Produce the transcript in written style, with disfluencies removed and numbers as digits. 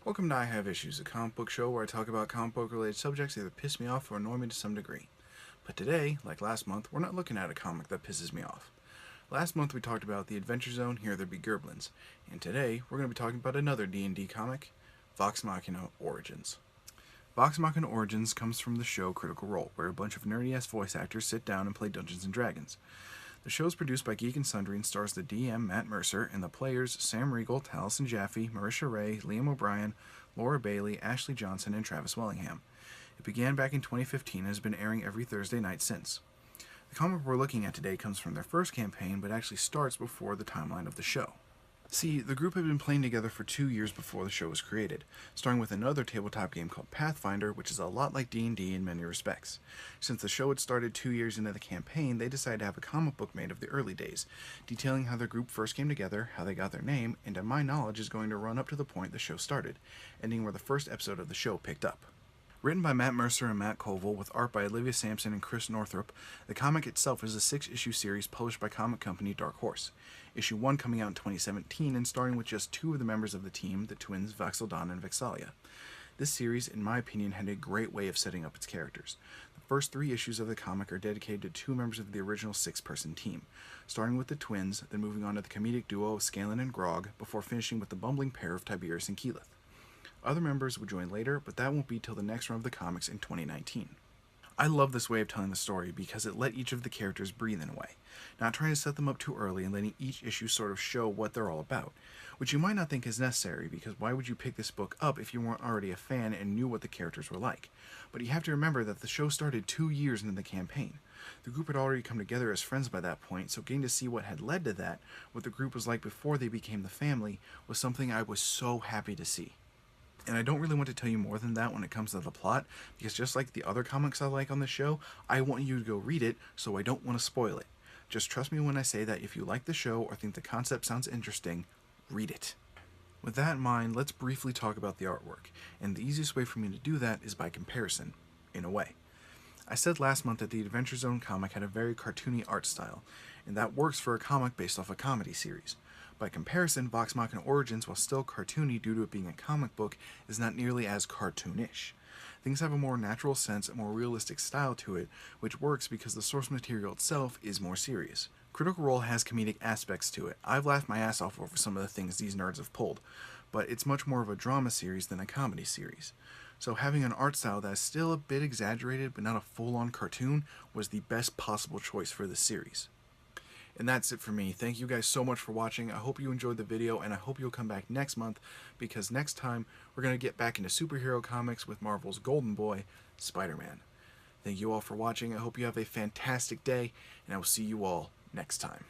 Welcome to I Have Issues, a comic book show where I talk about comic book related subjects that either piss me off or annoy me to some degree. But today, like last month, we're not looking at a comic that pisses me off. Last month we talked about the Adventure Zone, Here There Be Gerblins, and today we're going to be talking about another D&D comic, Vox Machina Origins. Vox Machina Origins comes from the show Critical Role, where a bunch of nerdy-ass voice actors sit down and play Dungeons & Dragons. The show is produced by Geek and Sundry and stars the DM, Matt Mercer, and the players Sam Riegel, Taliesin Jaffe, Marisha Ray, Liam O'Brien, Laura Bailey, Ashley Johnson, and Travis Wellingham. It began back in 2015 and has been airing every Thursday night since. The comic we're looking at today comes from their first campaign, but actually starts before the timeline of the show. See, the group had been playing together for 2 years before the show was created, starting with another tabletop game called Pathfinder, which is a lot like D&D in many respects. Since the show had started 2 years into the campaign, they decided to have a comic book made of the early days, detailing how their group first came together, how they got their name, and to my knowledge is going to run up to the point the show started, ending where the first episode of the show picked up. Written by Matt Mercer and Matt Colville, with art by Olivia Sampson and Chris Northrup, the comic itself is a 6-issue series published by comic company Dark Horse. Issue 1 coming out in 2017 and starting with just 2 of the members of the team, the twins Vax'ildan and Vex'ahlia. This series, in my opinion, had a great way of setting up its characters. The first 3 issues of the comic are dedicated to 2 members of the original 6-person team, starting with the twins, then moving on to the comedic duo of Scanlan and Grog, before finishing with the bumbling pair of Tiberius and Keyleth. Other members would join later, but that won't be till the next run of the comics in 2019. I love this way of telling the story because it let each of the characters breathe in a way, not trying to set them up too early and letting each issue sort of show what they're all about, which you might not think is necessary because why would you pick this book up if you weren't already a fan and knew what the characters were like? But you have to remember that the show started 2 years into the campaign. The group had already come together as friends by that point, so getting to see what had led to that, what the group was like before they became the family, was something I was so happy to see. And I don't really want to tell you more than that when it comes to the plot, because just like the other comics I like on the show, I want you to go read it, so I don't want to spoil it. Just trust me when I say that if you like the show or think the concept sounds interesting, read it. With that in mind, let's briefly talk about the artwork, and the easiest way for me to do that is by comparison, in a way. I said last month that the Adventure Zone comic had a very cartoony art style, and that works for a comic based off a comedy series. By comparison, Vox Machina Origins, while still cartoony due to it being a comic book, is not nearly as cartoonish. Things have a more natural sense and more realistic style to it, which works because the source material itself is more serious. Critical Role has comedic aspects to it. I've laughed my ass off over some of the things these nerds have pulled, but it's much more of a drama series than a comedy series. So having an art style that is still a bit exaggerated but not a full-on cartoon was the best possible choice for this series. And that's it for me. Thank you guys so much for watching. I hope you enjoyed the video, and I hope you'll come back next month, because next time we're going to get back into superhero comics with Marvel's Golden Boy, Spider-Man. Thank you all for watching. I hope you have a fantastic day, and I will see you all next time.